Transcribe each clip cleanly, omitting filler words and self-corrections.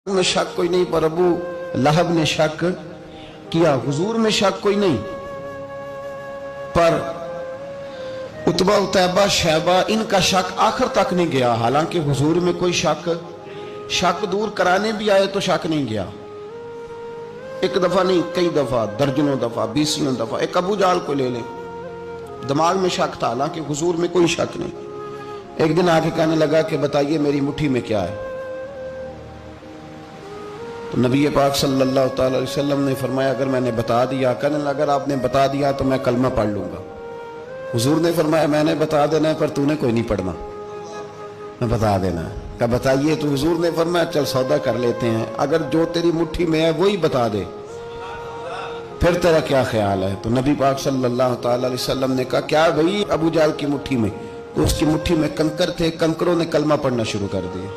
में शक कोई नहीं, पर अबू लहब ने शक किया। हुजूर में शक कोई नहीं, पर उतबा उतैबा शैबा इनका शक आखिर तक नहीं गया। हालांकि हुजूर में कोई शक दूर कराने भी आए तो शक नहीं गया। एक दफा नहीं, कई दफा, दर्जनों दफा, बीसियों दफा। एक अबू जाल को ले लें, दिमाग में शक था, हालांकि हुजूर में कोई शक नहीं। एक दिन आके कहने लगा कि बताइए मेरी मुट्ठी में क्या है। तो नबी पाक सल्लल्लाहु अलैहि वसल्लम ने फरमाया अगर मैंने बता दिया, कहने लगा अगर आपने बता दिया तो मैं कलमा पढ़ लूंगा। हुजूर ने फरमाया मैंने बता देना है पर तूने कोई नहीं पढ़ना, मैं बता देना है। कहा बताइए। तो हुजूर ने फरमाया चल सौदा कर लेते हैं, अगर जो तेरी मुट्ठी में है वही बता दे फिर तेरा क्या ख्याल है। तो नबी पाक सल्लल्लाहु अलैहि वसल्लम ने कहा क्या भाई अबू जाल की मुट्ठी में? तो उसकी मुट्ठी में कंकर थे, कंकरों ने कलमा पढ़ना शुरू कर दिया।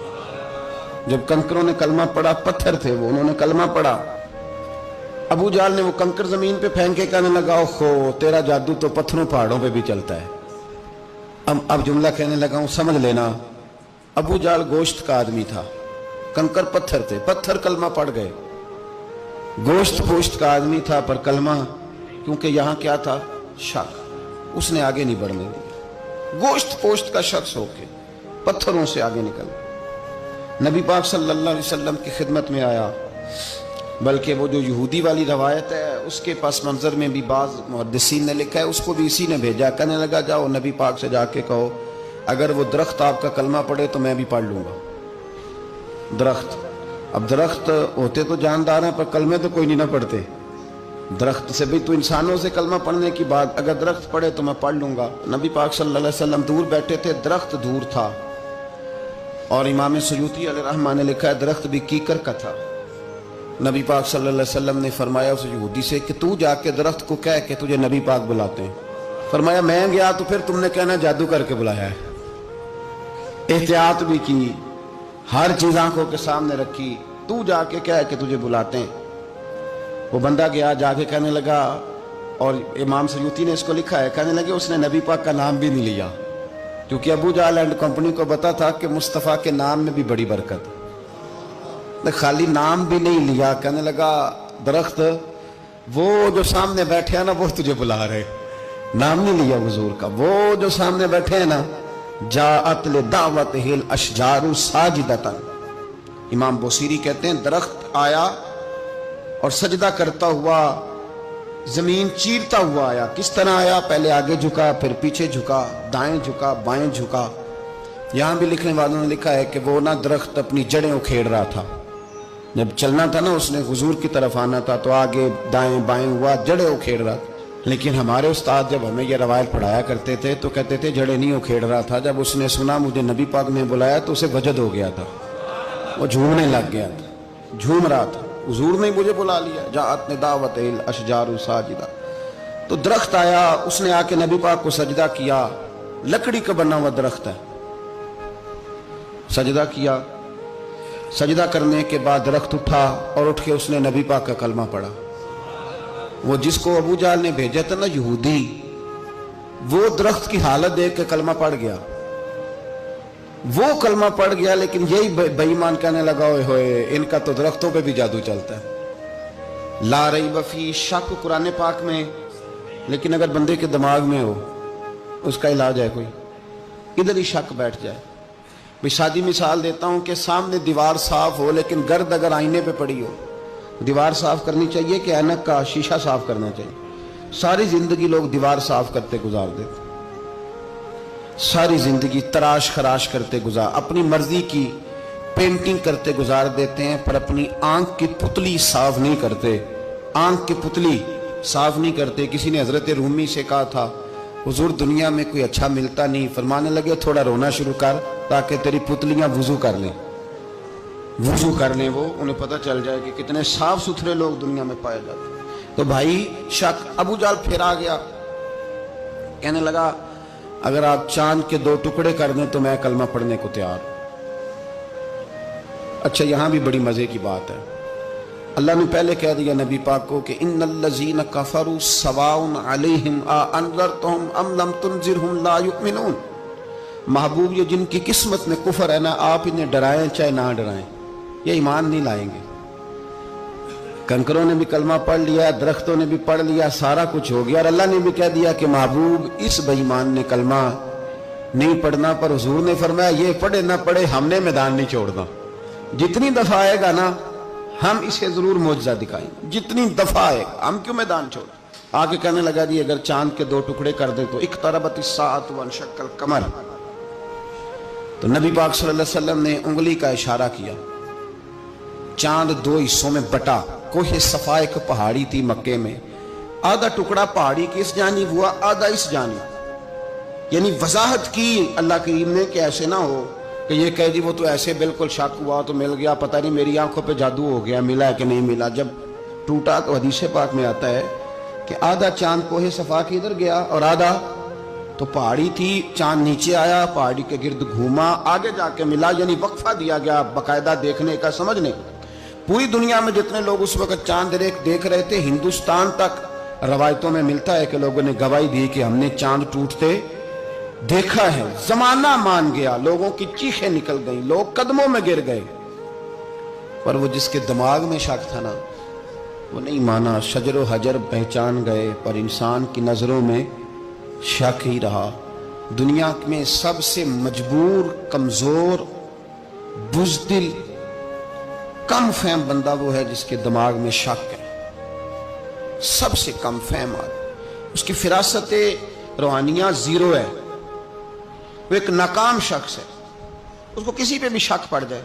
जब कंकरों ने कलमा पढ़ा, पत्थर थे वो, उन्होंने कलमा पढ़ा। अबू जाल ने वो कंकर जमीन पे फेंक के कहने लगा ओहो तेरा जादू तो पत्थरों पहाड़ों पे भी चलता है। अब जुमला कहने लगा हूं समझ लेना। अबू जाल गोश्त का आदमी था, कंकर पत्थर थे, पत्थर कलमा पढ़ गए। गोश्त पोश्त का आदमी था पर कलमा, क्योंकि यहां क्या था शक, उसने आगे नहीं बढ़ने दिया। गोश्त पोश्त का शख्स होके पत्थरों से आगे निकल नबी पाक सल्लल्लाहु अलैहि वसल्लम की खिदमत में आया। बल्कि वो जो यहूदी वाली रवायत है उसके पास मंजर में भी बाज मुहद्दिसीन ने लिखा है, उसको भी इसी ने भेजा। कहने लगा जाओ नबी पाक से जाके कहो अगर वो दरख्त आपका कलमा पढ़े तो मैं भी पढ़ लूंगा। दरख्त, अब दरख्त होते तो जानदार हैं पर कलमे तो कोई नहीं ना पढ़ते। दरख्त से भी तो इंसानों से कलमा पढ़ने की बात, अगर दरख्त पढ़े तो मैं पढ़ लूंगा। नबी पाक सल्लल्लाहु अलैहि वसल्लम दूर बैठे थे, दरख्त दूर था। और इमाम सुयूती अलैहिर्रहमा ने लिखा है दरख्त भी कीकर का था। नबी पाक सल्लल्लाहु अलैहि वसल्लम ने फरमाया उस यहूदी से कि तू जाके दरख्त को कह के तुझे नबी पाक बुलाते हैं। फरमाया मैं गया तो फिर तुमने कहना जादू करके बुलाया है। एहतियात भी की, हर चीज आंखों के सामने रखी, तू जाके कह के तुझे बुलाते हैं। वो बंदा गया, जाके कहने लगा, और इमाम सुयूती ने इसको लिखा है, कहने लगे उसने नबी पाक का नाम भी नहीं लिया, क्योंकि अबू जाल एंड कंपनी को पता था कि मुस्तफ़ा के नाम में भी बड़ी बरकत। खाली नाम भी नहीं लिया, कहने लगा दरख्त वो जो सामने बैठे हैं ना वो तुझे बुला रहे, नाम नहीं लिया हुजूर का। वो जो सामने बैठे हैं ना, जाअत ले दावत हिल अशजारु साजिदतन। इमाम बोसीरी कहते हैं दरख्त आया और सजदा करता हुआ, जमीन चीरता हुआ आया। किस तरह आया? पहले आगे झुका, फिर पीछे झुका, दाएं झुका, बाएं झुका। यहां भी लिखने वालों ने लिखा है कि वो ना दरख्त अपनी जड़ें उखेड़ रहा था। जब चलना था ना उसने हुजूर की तरफ आना था तो आगे दाएं बाएं हुआ, जड़ें उखेड़ रहा था। लेकिन हमारे उस्ताद जब हमें यह रवायत पढ़ाया करते थे तो कहते थे जड़ें नहीं उखेड़ रहा था। जब उसने सुना मुझे नबी पाक ने बुलाया तो उसे वजद हो गया था, वो झूमने लग गया था, झूम रहा था, हुजूर ने मुझे बुला लिया। जाअत ने दावत हिल अशजारु साजिदा। तो दरख्त आया, उसने आके नबी पाक को सजदा किया। लकड़ी का बना हुआ दरख्त है, सजदा किया। सजदा करने के बाद दरख्त उठा और उठ के उसने नबी पाक का कलमा पढ़ा। वो जिसको अबू जाल ने भेजा था ना यहूदी, वो दरख्त की हालत देख के कलमा पढ़ गया। वो कलमा पढ़ गया, लेकिन यही बेईमान कहने लगा ओए होए इनका तो दरख्तों पे भी जादू चलता है। ला रही बफी, शक कुरान पाक में, लेकिन अगर बंदे के दिमाग में हो उसका इलाज है कोई, इधर ही शक बैठ जाए। भाई सादी मिसाल देता हूं कि सामने दीवार साफ हो लेकिन गर्द अगर आईने पे पड़ी हो, दीवार साफ करनी चाहिए कि ऐनक का शीशा साफ करना चाहिए? सारी जिंदगी लोग दीवार साफ करते गुजार देते, सारी जिंदगी तराश खराश करते गुजार, अपनी मर्जी की पेंटिंग करते गुजार देते हैं, पर अपनी आंख की पुतली साफ नहीं करते। आंख की पुतली साफ नहीं करते। किसी ने हजरत रूमी से कहा था हुजूर दुनिया में कोई अच्छा मिलता नहीं, फरमाने लगे थोड़ा रोना शुरू कर ताकि तेरी पुतलियां वुजू कर लें, वुजू कर लें। वो उन्हें पता चल जाए कि कितने साफ सुथरे लोग दुनिया में पाए जाते हैं। तो भाई शक, अबू जाल फिर आ गया, कहने लगा अगर आप चांद के 2 टुकड़े कर दें तो मैं कलमा पढ़ने को तैयार हूं। अच्छा यहां भी बड़ी मजे की बात है, अल्लाह ने पहले कह दिया नबी पाक को कि इन्नल्लज़ीना कफरू सवाउन अलैहिम आ अनज़रतहुम अम लम तुनज़िरहुम ला युमिनून। महबूब ये जिनकी किस्मत में कुफर है ना, आप इन्हें डराएं चाहे ना डराएं, یہ ایمان نہیں لائیں گے. کنکروں نے بھی کلمہ پڑھ لیا, درختوں نے بھی پڑھ لیا, سارا کچھ ہو گیا, اور اللہ نے بھی کہہ دیا کہ محبوب اس بے ایمان نے کلمہ نہیں پڑھنا, پر حضور نے فرمایا یہ پڑھے نہ پڑھے ہم نے میدان نہیں چھوڑنا. جتنی دفعہ آئے گا نا ہم اسے ضرور معجزہ دکھائیں گے, جتنی دفعہ آئے گا ہم کیوں میدان چھوڑیں. آگے کہنے لگا جی اگر چاند کے 2 ٹکڑے کر دیں تو اقتربت الساعۃ وانشق القمر. تو نبی پاک صلی اللہ علیہ وسلم نے انگلی کا اشارہ کیا, چاند 2 حصوں میں بٹا. کوہ صفا ایک پہاڑی تھی مکے میں, آدھا ٹکڑا پہاڑی کی اس جانب ہوا, آدھا اس جانب. یعنی وضاحت کی اللہ کریم نے کہ ایسے نہ ہو کہ یہ کہہ دی وہ تو ایسے بالکل شک ہوا تو مل گیا, پتہ نہیں میری آنکھوں پہ جادو ہو گیا, ملا ہے کہ نہیں ملا. جب ٹوٹا تو حدیث پاک میں آتا ہے کہ آدھا چاند کوہ صفا کی ادھر گیا اور آدھا تو پہاڑی تھی, چاند نیچے آیا, پہاڑی کے گرد گھوما, آگے جا کے ملا. یعنی وقفہ دیا گیا باقاعدہ دیکھنے کا, سمجھنے کا. پوری دنیا میں جتنے لوگ اس وقت چاند دیکھ رہے تھے, ہندوستان تک روایتوں میں ملتا ہے کہ لوگوں نے گواہی دی کہ ہم نے چاند ٹوٹتے دیکھا ہے. زمانہ مان گیا, لوگوں کی چیخیں نکل گئیں, لوگ قدموں میں گر گئے. پر وہ جس کے دماغ میں شک تھا نا وہ نہیں مانا. شجر و حجر پہچان گئے پر انسان کی نظروں میں شک ہی رہا. دنیا میں سب سے مجبور, کمزور, بزدل, کم فہم بندہ وہ ہے جس کے دماغ میں شک ہے. سب سے کم فہم آدمی, اس کی فراست روحانیہ زیرو ہے, وہ ایک ناکام شخص ہے. اس کو کسی پہ بھی شک پڑ جائے,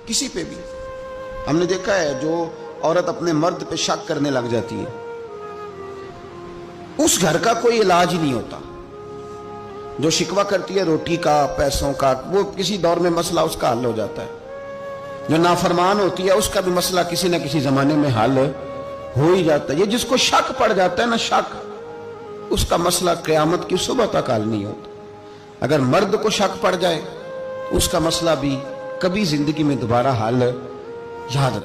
کسی پہ بھی. ہم نے دیکھا ہے جو عورت اپنے مرد پہ شک کرنے لگ جاتی ہے اس گھر کا کوئی علاج ہی نہیں ہوتا. جو شکوہ کرتی ہے روٹی کا, پیسوں کا, وہ کسی دور میں مسئلہ اس کا حل ہو جاتا ہے. جو نافرمان ہوتی ہے اس کا بھی مسئلہ کسی نہ کسی زمانے میں حل ہو ہی جاتا ہے. یہ جس کو شک پڑ جاتا ہے نا, شک, اس کا مسئلہ قیامت کی صبح تک حل نہیں ہوتا. اگر مرد کو شک پڑ جائے اس کا مسئلہ بھی کبھی زندگی میں دوبارہ حل یاد رکھے.